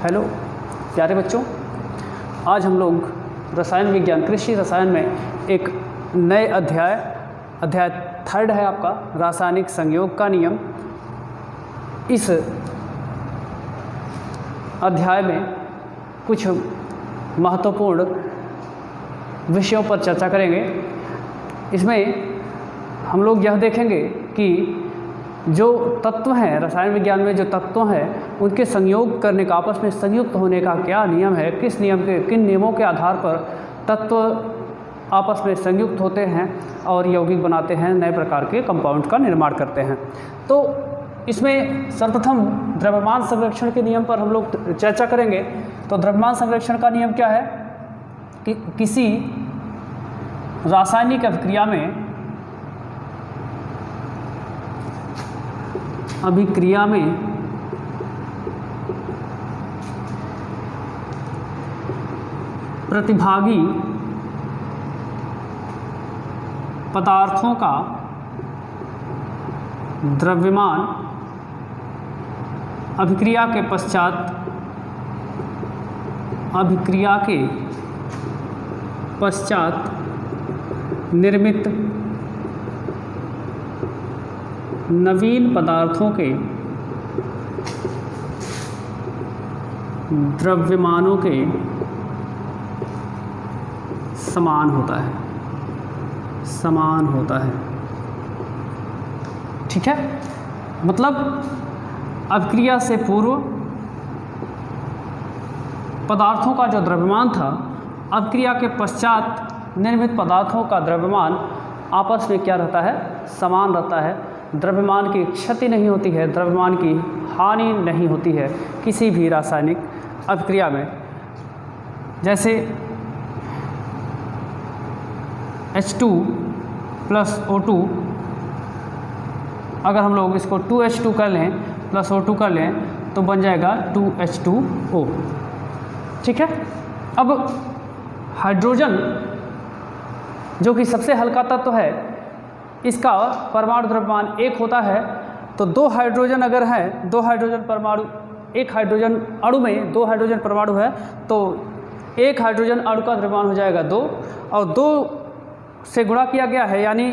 Hello प्यारे बच्चों, आज हम लोग रसायन विज्ञान कृषि रसायन में एक नए अध्याय 3 है आपका रासायनिक संयोग का नियम। इस अध्याय में कुछ महत्वपूर्ण विषयों पर चर्चा करेंगे। इसमें हम लोग यह देखेंगे कि जो तत्व हैं रसायन विज्ञान में, जो तत्व हैं उनके संयोग करने का, आपस में संयुक्त होने का क्या नियम है, किन नियमों के आधार पर तत्व आपस में संयुक्त होते हैं और यौगिक बनाते हैं, नए प्रकार के कंपाउंड का निर्माण करते हैं। तो इसमें सर्वप्रथम द्रव्यमान संरक्षण के नियम पर हम लोग चर्चा करेंगे। तो द्रव्यमान संरक्षण का नियम क्या है कि किसी रासायनिक अभिक्रिया में प्रतिभागी पदार्थों का द्रव्यमान अभिक्रिया के पश्चात निर्मित नवीन पदार्थों के द्रव्यमानों के समान होता है। ठीक है, मतलब अभिक्रिया से पूर्व पदार्थों का जो द्रव्यमान था, अभिक्रिया के पश्चात निर्मित पदार्थों का द्रव्यमान आपस में क्या रहता है? समान रहता है। द्रव्यमान की क्षति नहीं होती है, द्रव्यमान की हानि नहीं होती है किसी भी रासायनिक अभिक्रिया में। जैसे H2 प्लस O2, अगर हम लोग इसको 2H2 कर लें प्लस O2 कर लें तो बन जाएगा 2H2O। ठीक है, अब हाइड्रोजन जो कि सबसे हल्का तत्व है, इसका परमाणु द्रव्यमान 1 होता है। तो 2 हाइड्रोजन अगर हैं, 2 हाइड्रोजन परमाणु, एक हाइड्रोजन अणु में 2 हाइड्रोजन परमाणु है, तो एक हाइड्रोजन अणु का द्रव्यमान हो जाएगा 2, और 2 से गुणा किया गया है यानी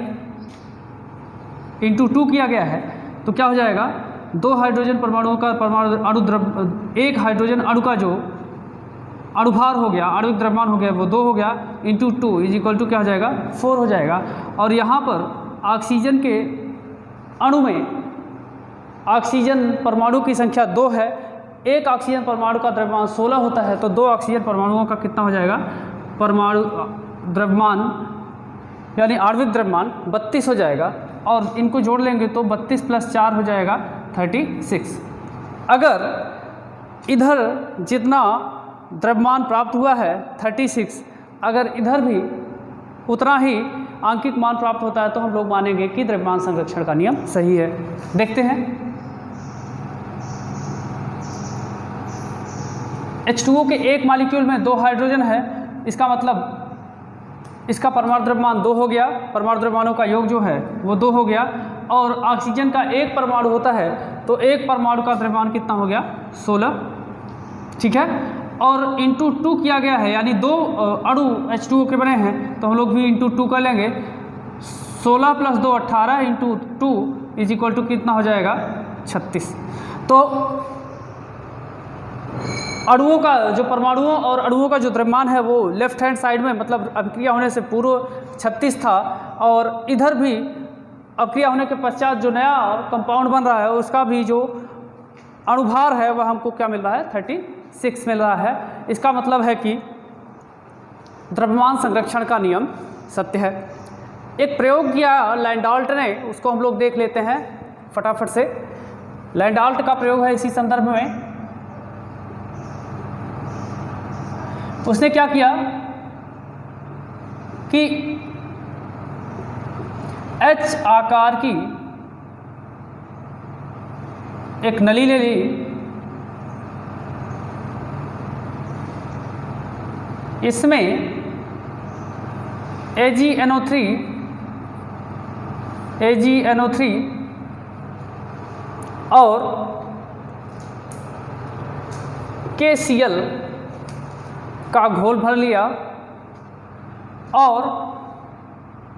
इंटू 2 किया गया है, तो क्या हो जाएगा? 2 हाइड्रोजन परमाणुओं का एक हाइड्रोजन अणु का जो अणुभार हो गया, आणविक द्रव्यमान हो गया, वो 2 हो गया, इंटू 2 इज इक्वल टू क्या हो जाएगा? 4 हो जाएगा। और यहाँ पर ऑक्सीजन के अणु में ऑक्सीजन परमाणु की संख्या 2 है, एक ऑक्सीजन परमाणु का द्रव्यमान 16 होता है, तो 2 ऑक्सीजन परमाणुओं का कितना हो जाएगा? परमाणु द्रव्यमान यानी आणविक द्रव्यमान 32 हो जाएगा, और इनको जोड़ लेंगे तो 32 प्लस 4 हो जाएगा 36। अगर इधर जितना द्रव्यमान प्राप्त हुआ है 36, अगर इधर भी उतना ही आंकिक मान प्राप्त होता है तो हम लोग मानेंगे कि द्रव्यमान संरक्षण का नियम सही है। देखते हैं, H2O के एक मॉलिक्यूल में 2 हाइड्रोजन है, इसका मतलब इसका परमाणु द्रव्यमान 2 हो गया, परमाणु द्रव्यमानों का योग जो है वो 2 हो गया, और ऑक्सीजन का एक परमाणु होता है तो एक परमाणु का द्रव्यमान कितना हो गया? 16। ठीक है, और इंटू 2 किया गया है यानी 2 अणु H2O के बने हैं, तो हम लोग भी इंटू 2 कर लेंगे। 16 plus 2 18, into 2 is equal to कितना हो जाएगा? 36। तो अणुओं का जो परमाणुओं और अणुओं का जो द्रव्यमान है वो लेफ्ट हैंड साइड में, मतलब अभिक्रिया होने से पूर्व 36 था, और इधर भी अभिक्रिया होने के पश्चात जो नया कंपाउंड बन रहा है उसका भी जो अणुभार है वह हमको क्या मिल रहा है? 36 मिल रहा है। इसका मतलब है कि द्रव्यमान संरक्षण का नियम सत्य है। एक प्रयोग किया लैंडाल्ट ने, उसको हम लोग देख लेते हैं फटाफट से। लैंडाल्ट का प्रयोग है इसी संदर्भ में। उसने क्या किया कि H आकार की एक नली ले ली, इसमें AgNO3 और KCl का घोल भर लिया और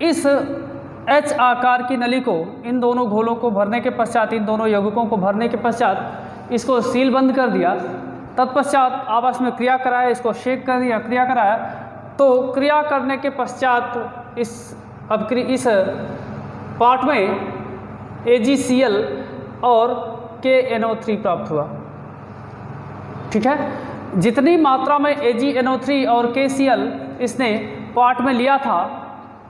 इस H आकार की नली को, इन दोनों घोलों को भरने के पश्चात, इन दोनों यौगिकों को भरने के पश्चात इसको सील बंद कर दिया। तत्पश्चात आपस में क्रिया कराया, इसको शेक कर दिया, क्रिया कराया। तो क्रिया करने के पश्चात इस पार्ट में AgCl और KNO3 प्राप्त हुआ। ठीक है, जितनी मात्रा में AgNO3 और KCl इसने पार्ट में लिया था,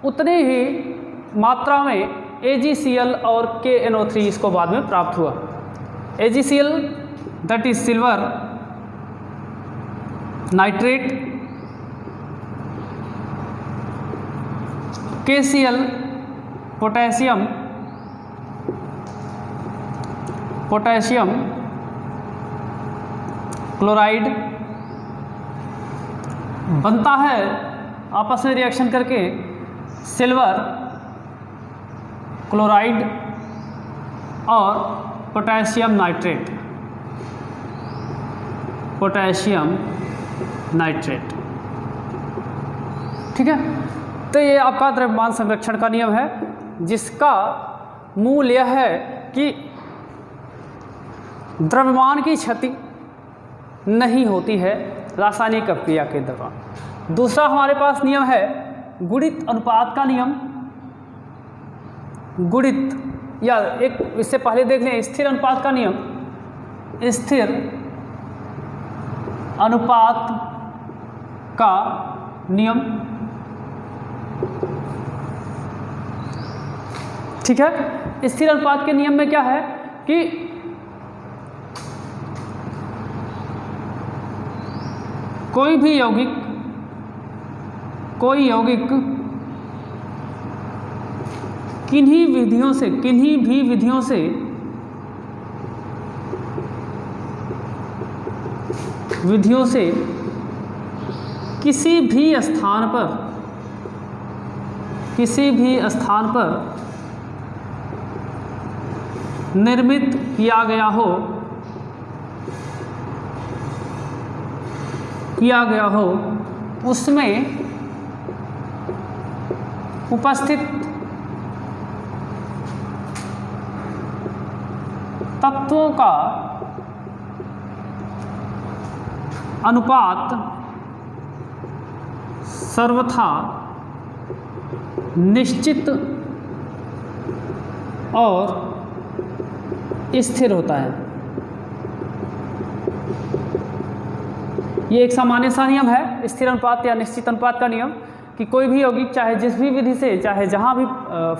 उतनी ही मात्रा में AgCl और KNO3 इसको बाद में प्राप्त हुआ। AgCl that is silver nitrate, KCl potassium chloride बनता है आपस में रिएक्शन करके सिल्वर क्लोराइड और पोटेशियम नाइट्रेट। ठीक है, तो ये आपका द्रव्यमान संरक्षण का नियम है, जिसका मूल यह है कि द्रव्यमान की क्षति नहीं होती है रासायनिक अपक्रिया के दौरान। दूसरा हमारे पास नियम है गुणित अनुपात का नियम। गुणित या एक इससे पहले देख लें स्थिर अनुपात का नियम। स्थिर अनुपात का नियम, ठीक है। स्थिर अनुपात के नियम में क्या है कि कोई भी यौगिक किन्हीं भी विधियों से किसी भी स्थान पर निर्मित किया गया हो उसमें उपस्थित तत्वों का अनुपात सर्वथा निश्चित और स्थिर होता है। ये एक सामान्य सा नियम है स्थिर अनुपात या निश्चित अनुपात का नियम, कि कोई भी यौगिक चाहे जिस भी विधि से, चाहे जहाँ भी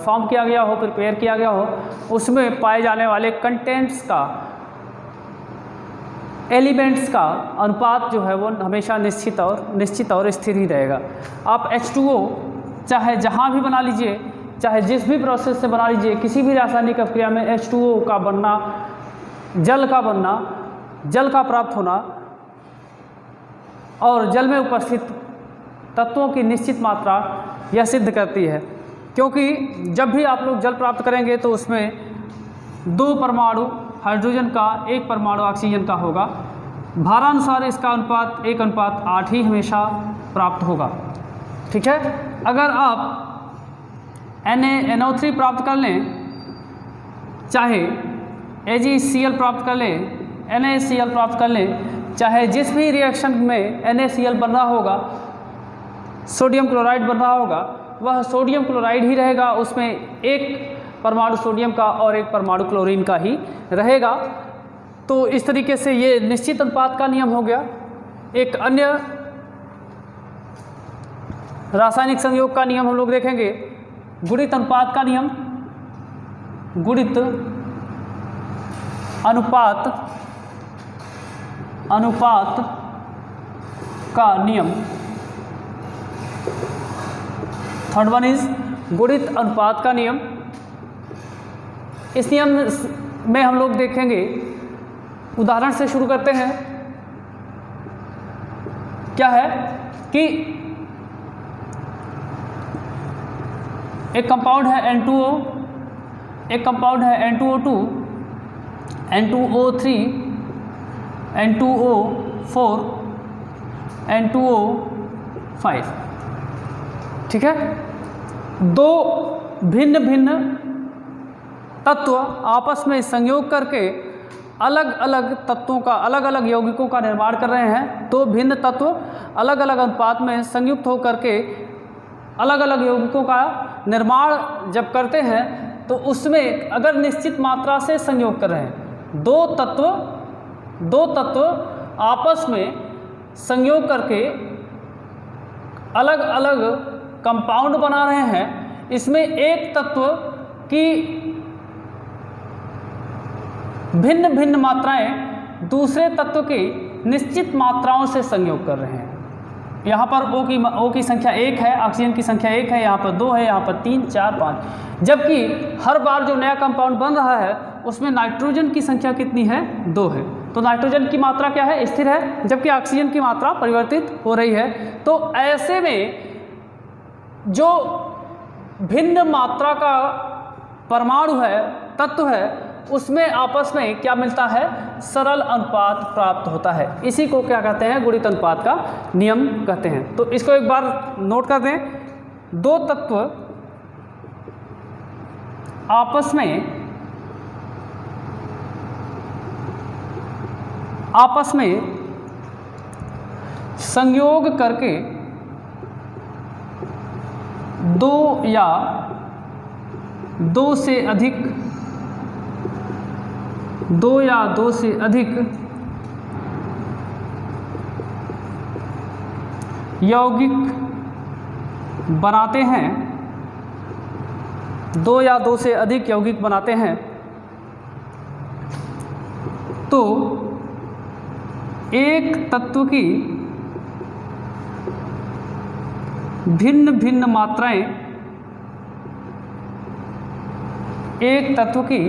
फॉर्म किया गया हो, प्रिपेयर किया गया हो, उसमें पाए जाने वाले कंटेंट्स का, एलिमेंट्स का अनुपात जो है वो हमेशा निश्चित और स्थिर ही रहेगा। आप H2O चाहे जहाँ भी बना लीजिए, चाहे जिस भी प्रोसेस से बना लीजिए, किसी भी रासायनिक अपक्रिया में H2O का बनना, जल का प्राप्त होना और जल में उपस्थित तत्वों की निश्चित मात्रा यह सिद्ध करती है। क्योंकि जब भी आप लोग जल प्राप्त करेंगे तो उसमें 2 परमाणु हाइड्रोजन का, 1 परमाणु ऑक्सीजन का होगा। भारानुसार इसका अनुपात 1:8 ही हमेशा प्राप्त होगा। ठीक है, अगर आप NaNO3 प्राप्त कर लें, चाहे AgCl प्राप्त कर लें, NaCl प्राप्त कर लें, चाहे जिस भी रिएक्शन में NaCl बन रहा होगा, सोडियम क्लोराइड बन रहा होगा, वह सोडियम क्लोराइड ही रहेगा। उसमें 1 परमाणु सोडियम का और 1 परमाणु क्लोरीन का ही रहेगा। तो इस तरीके से ये निश्चित अनुपात का नियम हो गया। एक अन्य रासायनिक संयोग का नियम हम लोग देखेंगे, गुणित अनुपात का नियम। गुणित अनुपात का नियम, थर्ड वन इज गुणित अनुपात का नियम। इस नियम में हम लोग देखेंगे, उदाहरण से शुरू करते हैं। क्या है कि एक कंपाउंड है N2O, एक कंपाउंड है N2O2, N2O3, N2O 4 N2O5। ठीक है, दो भिन्न भिन्न तत्व आपस में संयोग करके अलग अलग तत्वों का, अलग अलग यौगिकों का निर्माण कर रहे हैं। दो भिन्न तत्व अलग अलग अनुपात में संयुक्त होकर के अलग अलग यौगिकों का निर्माण जब करते हैं तो उसमें अगर निश्चित मात्रा से संयोग कर रहे हैं, दो तत्व आपस में संयोग करके अलग अलग कंपाउंड बना रहे हैं, इसमें एक तत्व की भिन्न भिन्न मात्राएं दूसरे तत्व की निश्चित मात्राओं से संयोग कर रहे हैं। यहाँ पर O की संख्या 1 है, ऑक्सीजन की संख्या 1 है, यहाँ पर 2 है, यहाँ पर 3, 4, 5। जबकि हर बार जो नया कंपाउंड बन रहा है उसमें नाइट्रोजन की संख्या कितनी है? 2 है। तो नाइट्रोजन की मात्रा क्या है? स्थिर है, जबकि ऑक्सीजन की मात्रा परिवर्तित हो रही है। तो ऐसे में जो भिन्न मात्रा का परमाणु है, तत्व है, उसमें आपस में क्या मिलता है? सरल अनुपात प्राप्त होता है। इसी को क्या कहते हैं? गुणित अनुपात का नियम कहते हैं। तो इसको एक बार नोट कर दें। दो तत्व आपस में संयोग करके दो या दो से अधिक यौगिक बनाते हैं, 2 या 2 से अधिक यौगिक बनाते हैं, तो एक तत्व की भिन्न भिन्न मात्राएं, एक तत्व की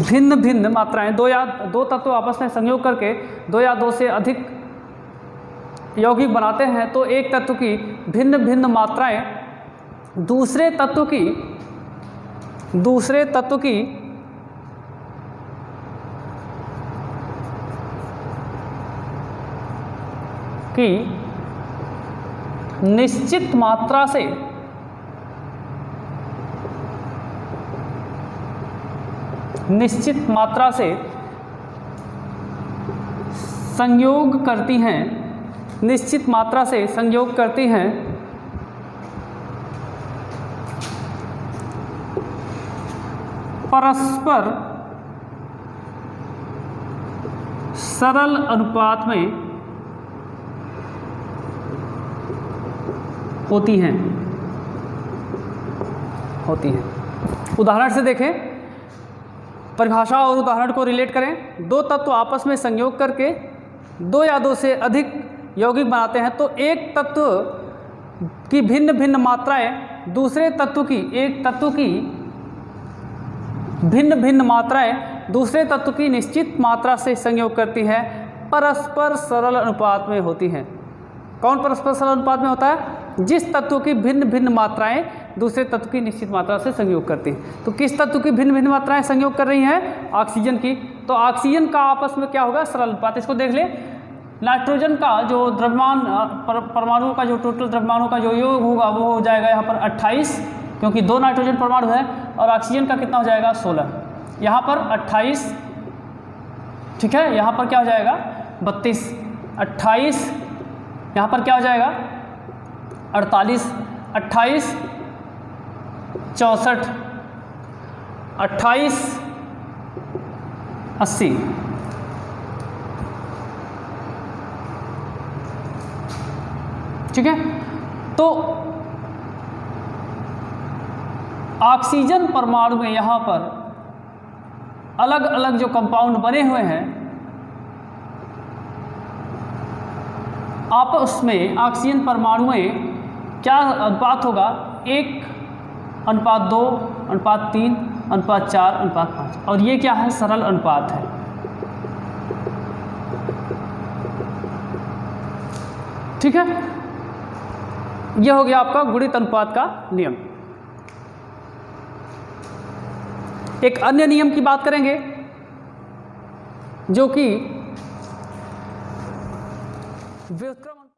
भिन्न भिन्न मात्राएं, दो तत्व आपस में संयोग करके 2 या 2 से अधिक यौगिक बनाते हैं, तो एक तत्व की भिन्न भिन्न मात्राएं दूसरे तत्व की निश्चित मात्रा से संयोग करती हैं, निश्चित मात्रा से संयोग करती हैं परस्पर सरल अनुपात में होती हैं। उदाहरण से देखें, परिभाषा और उदाहरण को रिलेट करें। दो तत्व आपस में संयोग करके 2 या 2 से अधिक यौगिक बनाते हैं, तो एक तत्व की भिन्न भिन्न मात्राएं दूसरे तत्व की, एक तत्व की भिन्न भिन्न मात्राएं दूसरे तत्व की निश्चित मात्रा से संयोग करती है, परस्पर सरल अनुपात में होती हैं। कौन परस्पर सरल अनुपात में होता है? जिस तत्व की भिन्न भिन्न मात्राएं दूसरे तत्व की निश्चित मात्रा से संयोग करती हैं। तो किस तत्व की भिन्न भिन्न मात्राएं संयोग कर रही हैं? ऑक्सीजन की। तो ऑक्सीजन का आपस में क्या होगा? सरल अनुपात। इसको देख ले, नाइट्रोजन का जो द्रव्यमान परमाणुओं का जो टोटल द्रव्यमानों का जो योग होगा वो हो जाएगा यहाँ पर 28, क्योंकि 2 नाइट्रोजन परमाणु है, और ऑक्सीजन का कितना हो जाएगा? 16। यहाँ पर 28, ठीक है, यहाँ पर क्या हो जाएगा? 32, 28, यहाँ पर क्या हो जाएगा? 48, 28, 64, 28, 80। ठीक है, तो ऑक्सीजन परमाणु में यहाँ पर अलग अलग जो कंपाउंड बने हुए हैं, आपस में ऑक्सीजन परमाणु में क्या अनुपात होगा? 1:2, 1:3, 1:4, 1:5। और ये क्या है? सरल अनुपात है। ठीक है, यह हो गया आपका गुणित अनुपात का नियम। एक अन्य नियम की बात करेंगे, जो कि व्युत्क्रमण